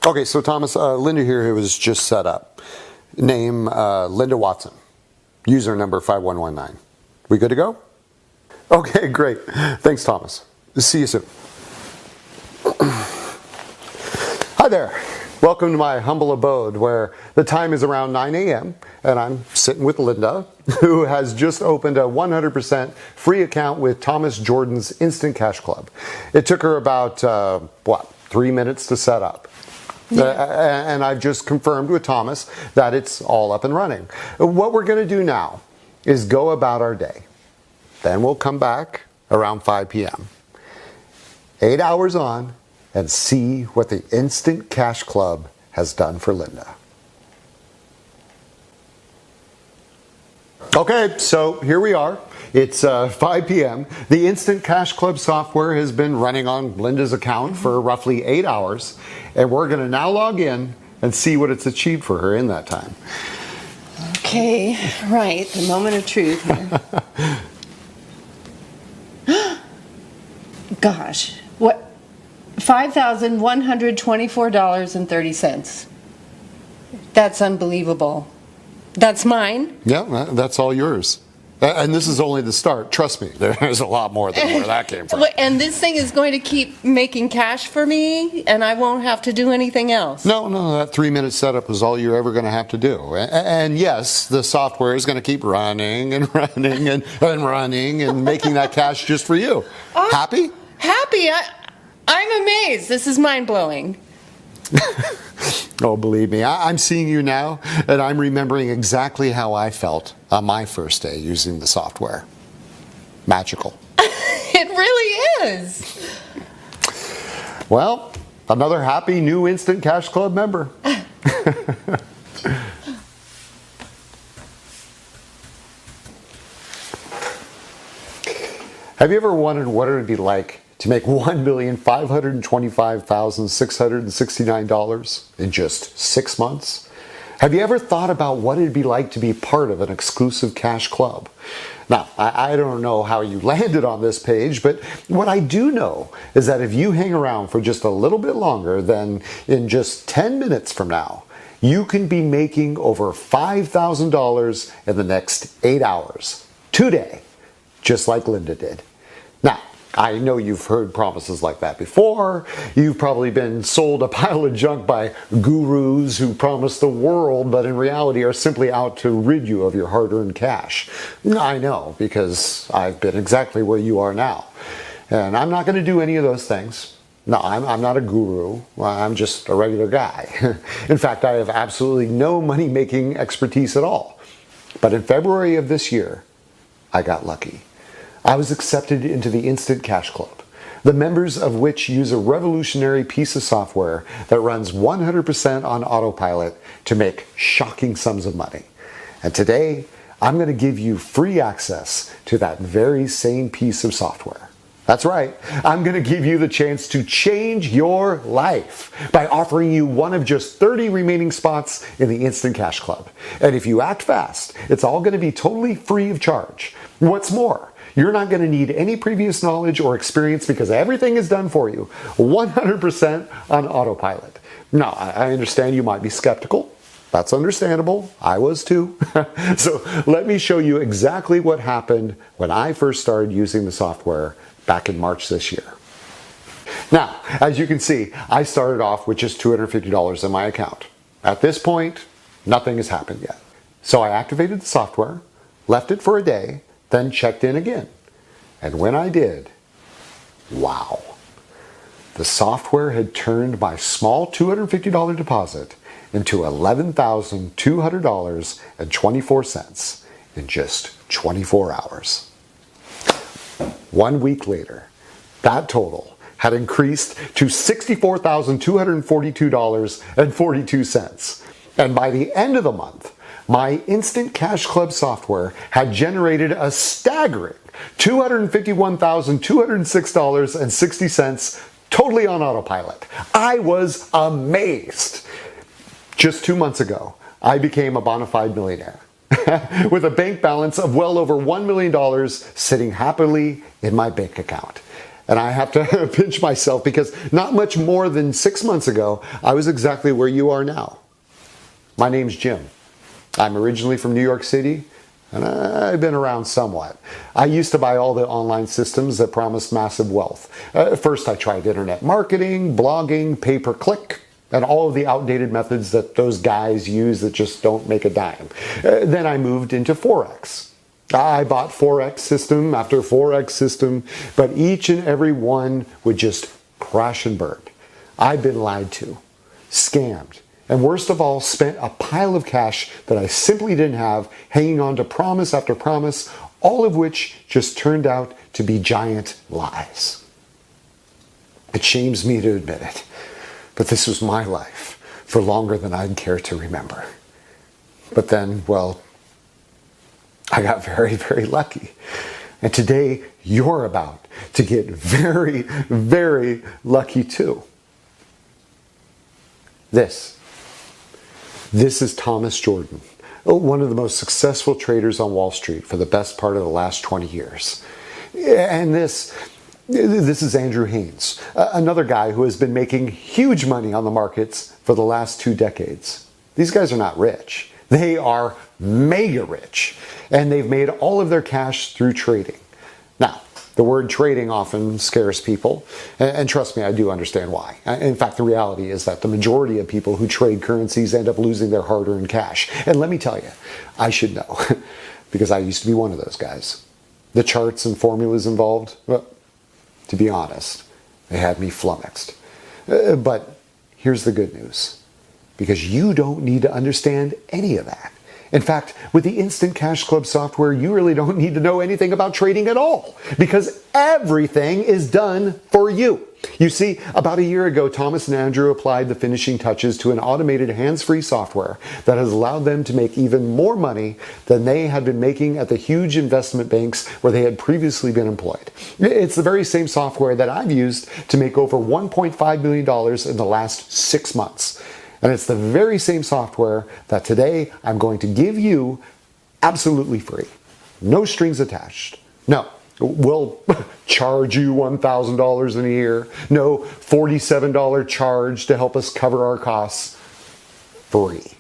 Okay, so Thomas, Linda here was just set up. Name Linda Watson. User number 5119. We good to go? Okay, great. Thanks, Thomas. See you soon. Hi there. Welcome to my humble abode where the time is around 9 a.m. and I'm sitting with Linda, who has just opened a 100% free account with Thomas Jordan's Instant Cash Club. It took her about, 3 minutes to set up. Yeah. And I've just confirmed with Thomas that it's all up and running. What we're going to do now is go about our day. Then we'll come back around 5 p.m. 8 hours on and see what the Instant Cash Club has done for Linda. Okay, so here we are. It's 5 p.m. The Instant Cash Club software has been running on Linda's account for roughly 8 hours, and we're going to now log in and see what it's achieved for her in that time. Okay, right, the moment of truth here. Gosh, what? $5,124.30. That's unbelievable. That's mine? Yeah, that's all yours. And this is only the start. Trust me, there's a lot more than where that came from. And this thing is going to keep making cash for me, and I won't have to do anything else? No, that 3-minute setup was all you're ever going to have to do. And yes, the software is going to keep running and running and running and making that cash just for you. Happy? Happy. I'm amazed. This is mind-blowing. Oh, believe me, I'm seeing you now, and I'm remembering exactly how I felt on my first day using the software. Magical. It really is. Well, another happy new Instant Cash Club member. Have you ever wondered what it would be like to make $1,525,669 in just 6 months? Have you ever thought about what it'd be like to be part of an exclusive cash club? Now, I don't know how you landed on this page, but what I do know is that if you hang around for just a little bit longer, then in just 10 minutes from now, you can be making over $5,000 in the next 8 hours, today, just like Linda did. Now, I know you've heard promises like that before. You've probably been sold a pile of junk by gurus who promise the world, but in reality are simply out to rid you of your hard-earned cash. I know, because I've been exactly where you are now. And I'm not going to do any of those things. No, I'm not a guru. I'm just a regular guy. In fact, I have absolutely no money-making expertise at all. But in February of this year, I got lucky. I was accepted into the Instant Cash Club, the members of which use a revolutionary piece of software that runs 100% on autopilot to make shocking sums of money. And today, I'm going to give you free access to that very same piece of software. That's right, I'm going to give you the chance to change your life by offering you one of just 30 remaining spots in the Instant Cash Club. And if you act fast, it's all going to be totally free of charge. What's more, you're not going to need any previous knowledge or experience because everything is done for you, 100% on autopilot. Now, I understand you might be skeptical. That's understandable. I was too. So let me show you exactly what happened when I first started using the software back in March this year. Now, as you can see, I started off with just $250 in my account. At this point, nothing has happened yet. So I activated the software, left it for a day, then checked in again. And when I did, wow. The software had turned my small $250 deposit into $11,200.24 in just 24 hours. 1 week later, that total had increased to $64,242.42. And by the end of the month, my Instant Cash Club software had generated a staggering $251,206.60 totally on autopilot. I was amazed. Just 2 months ago, I became a bona fide millionaire with a bank balance of well over $1 million sitting happily in my bank account. And I have to pinch myself because not much more than 6 months ago, I was exactly where you are now. My name's Jim. I'm originally from New York City, and I've been around somewhat. I used to buy all the online systems that promised massive wealth. First, I tried internet marketing, blogging, pay-per-click, and all of the outdated methods that those guys use that just don't make a dime. Then I moved into Forex. I bought Forex system after Forex system, but each and every one would just crash and burn. I've been lied to, scammed, and worst of all, spent a pile of cash that I simply didn't have, hanging on to promise after promise, all of which just turned out to be giant lies. It shames me to admit it, but this was my life for longer than I'd care to remember. But then, well, I got very, very lucky. And today, you're about to get very, very lucky too. This is Thomas Jordan, one of the most successful traders on Wall Street for the best part of the last 20 years. And this is Andrew Haynes, another guy who has been making huge money on the markets for the last 2 decades. These guys are not rich. They are mega rich, and they've made all of their cash through trading. Now, the word trading often scares people, and trust me, I do understand why. In fact, the reality is that the majority of people who trade currencies end up losing their hard-earned cash. And let me tell you, I should know, because I used to be one of those guys. The charts and formulas involved, well, to be honest, they had me flummoxed. But here's the good news, because you don't need to understand any of that. In fact, with the Instant Cash Club software, you really don't need to know anything about trading at all, because everything is done for you. You see, about a year ago, Thomas and Andrew applied the finishing touches to an automated hands-free software that has allowed them to make even more money than they had been making at the huge investment banks where they had previously been employed. It's the very same software that I've used to make over $1.5 million in the last 6 months. And it's the very same software that today I'm going to give you absolutely free. No strings attached. No, we'll charge you $1,000 in a year. No $47 charge to help us cover our costs. Free.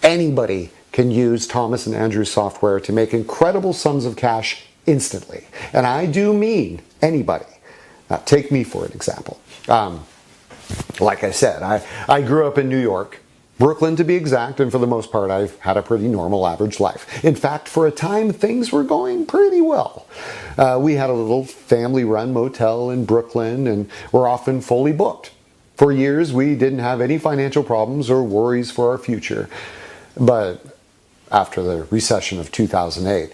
Anybody can use Thomas and Andrew's software to make incredible sums of cash instantly. And I do mean anybody. Now, take me for an example. Like I said, I grew up in New York, Brooklyn to be exact, and for the most part I've had a pretty normal average life. In fact, for a time things were going pretty well. We had a little family-run motel in Brooklyn and were often fully booked. For years we didn't have any financial problems or worries for our future. But after the recession of 2008,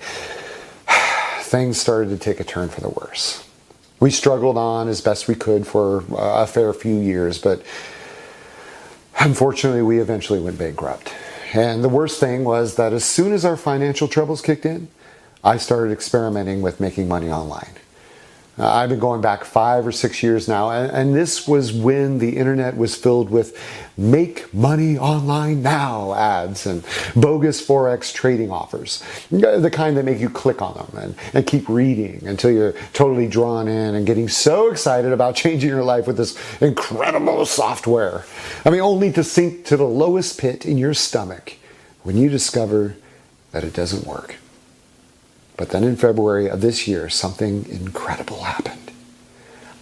things started to take a turn for the worse. We struggled on as best we could for a fair few years, but unfortunately we eventually went bankrupt. And the worst thing was that as soon as our financial troubles kicked in, I started experimenting with making money online. I've been going back 5 or 6 years now, and this was when the internet was filled with "make money online now" ads and bogus Forex trading offers. The kind that make you click on them and keep reading until you're totally drawn in and getting so excited about changing your life with this incredible software. I mean, only to sink to the lowest pit in your stomach when you discover that it doesn't work. But then in February of this year, something incredible happened.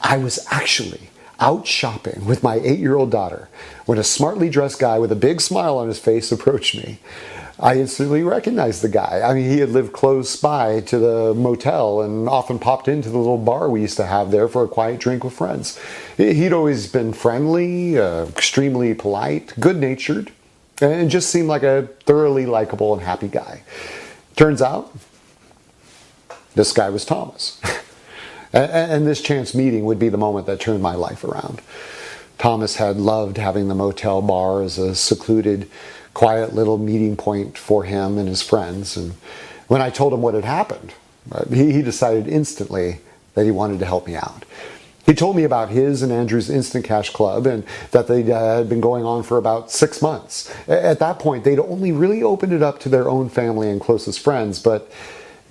I was actually out shopping with my 8-year-old daughter when a smartly dressed guy with a big smile on his face approached me. I instantly recognized the guy. I mean, he had lived close by to the motel and often popped into the little bar we used to have there for a quiet drink with friends. He'd always been friendly, extremely polite, good-natured, and just seemed like a thoroughly likable and happy guy. Turns out, this guy was Thomas. And this chance meeting would be the moment that turned my life around. Thomas had loved having the motel bar as a secluded, quiet little meeting point for him and his friends. And when I told him what had happened, he decided instantly that he wanted to help me out. He told me about his and Andrew's Instant Cash Club and that they had been going on for about 6 months. At that point, they'd only really opened it up to their own family and closest friends, but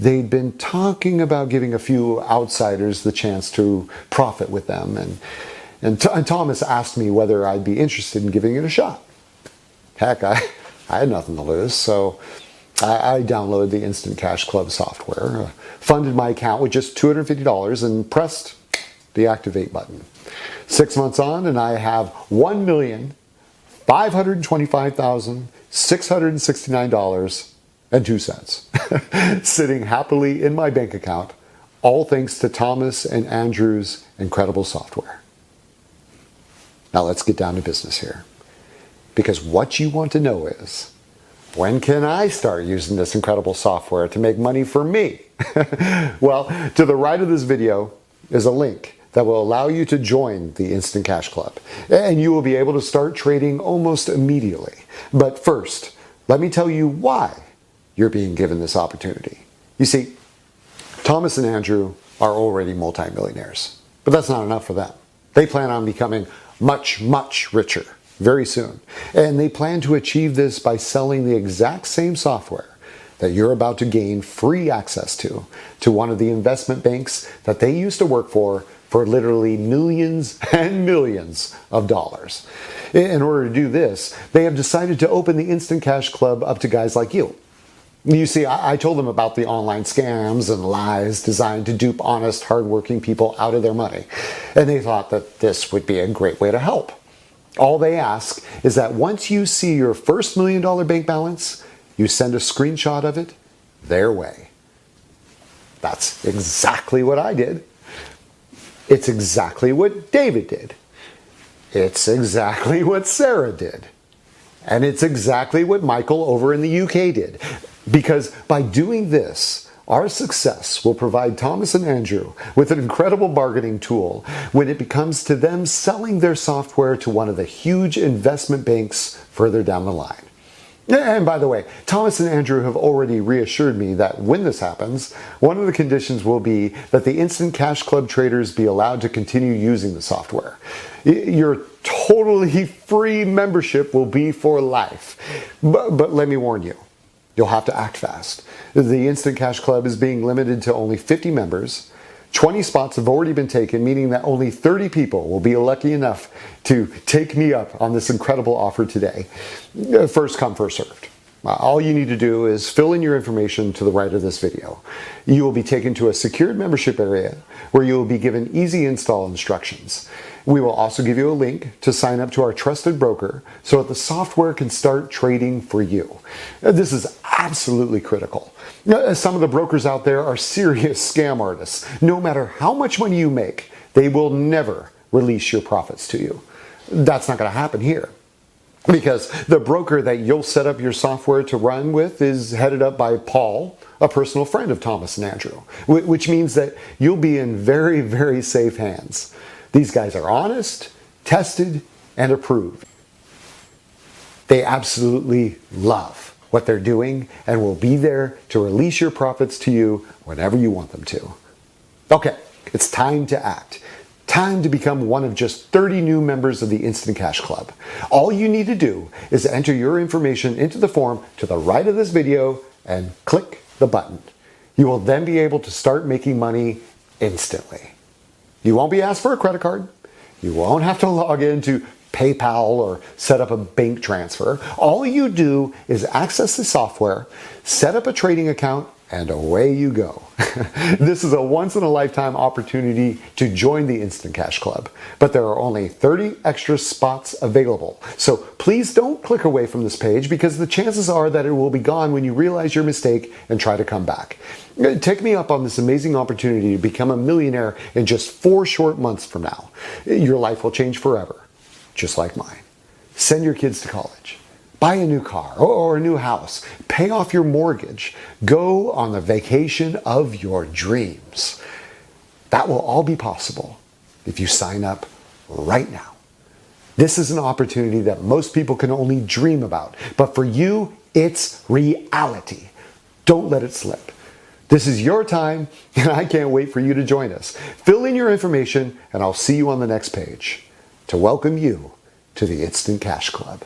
they'd been talking about giving a few outsiders the chance to profit with them. And Thomas asked me whether I'd be interested in giving it a shot. Heck, I had nothing to lose, so I downloaded the Instant Cash Club software, funded my account with just $250, and pressed the activate button. 6 months on, and I have $1,525,669.02 sitting happily in my bank account, all thanks to Thomas and Andrew's incredible software. Now let's get down to business here. Because what you want to know is, when can I start using this incredible software to make money for me? Well, to the right of this video is a link that will allow you to join the Instant Cash Club. And you will be able to start trading almost immediately. But first, let me tell you why you're being given this opportunity. You see, Thomas and Andrew are already multimillionaires, but that's not enough for them. They plan on becoming much, much richer very soon. And they plan to achieve this by selling the exact same software that you're about to gain free access to one of the investment banks that they used to work for literally millions and millions of dollars. In order to do this, they have decided to open the Instant Cash Club up to guys like you. You see, I told them about the online scams and lies designed to dupe honest, hardworking people out of their money. And they thought that this would be a great way to help. All they ask is that once you see your first $1 million bank balance, you send a screenshot of it their way. That's exactly what I did. It's exactly what David did. It's exactly what Sarah did. And it's exactly what Michael over in the UK did. Because by doing this, our success will provide Thomas and Andrew with an incredible bargaining tool when it comes to them selling their software to one of the huge investment banks further down the line. And by the way, Thomas and Andrew have already reassured me that when this happens, one of the conditions will be that the Instant Cash Club traders be allowed to continue using the software. Your totally free membership will be for life. But let me warn you, you'll have to act fast. The Instant Cash Club is being limited to only 50 members. 20 spots have already been taken, meaning that only 30 people will be lucky enough to take me up on this incredible offer today. First come, first served. All you need to do is fill in your information to the right of this video. You will be taken to a secured membership area where you will be given easy install instructions. We will also give you a link to sign up to our trusted broker so that the software can start trading for you. This is absolutely critical. Some of the brokers out there are serious scam artists. No matter how much money you make, they will never release your profits to you. That's not going to happen here. Because the broker that you'll set up your software to run with is headed up by Paul, a personal friend of Thomas and Andrew, which means that you'll be in very, very safe hands. These guys are honest, tested, and approved. They absolutely love what they're doing and will be there to release your profits to you whenever you want them to. Okay, it's time to act. Time to become one of just 30 new members of the Instant Cash Club. All you need to do is enter your information into the form to the right of this video and click the button. You will then be able to start making money instantly. You won't be asked for a credit card. You won't have to log into PayPal or set up a bank transfer. All you do is access the software, set up a trading account, and away you go. This is a once-in-a-lifetime opportunity to join the Instant Cash Club, but there are only 30 extra spots available. So please don't click away from this page because the chances are that it will be gone when you realize your mistake and try to come back. Take me up on this amazing opportunity to become a millionaire in just 4 short months from now. Your life will change forever, just like mine. Send your kids to college. Buy a new car or a new house. Pay off your mortgage. Go on the vacation of your dreams. That will all be possible if you sign up right now. This is an opportunity that most people can only dream about, but for you, it's reality. Don't let it slip. This is your time, and I can't wait for you to join us. Fill in your information, and I'll see you on the next page to welcome you to the Instant Cash Club.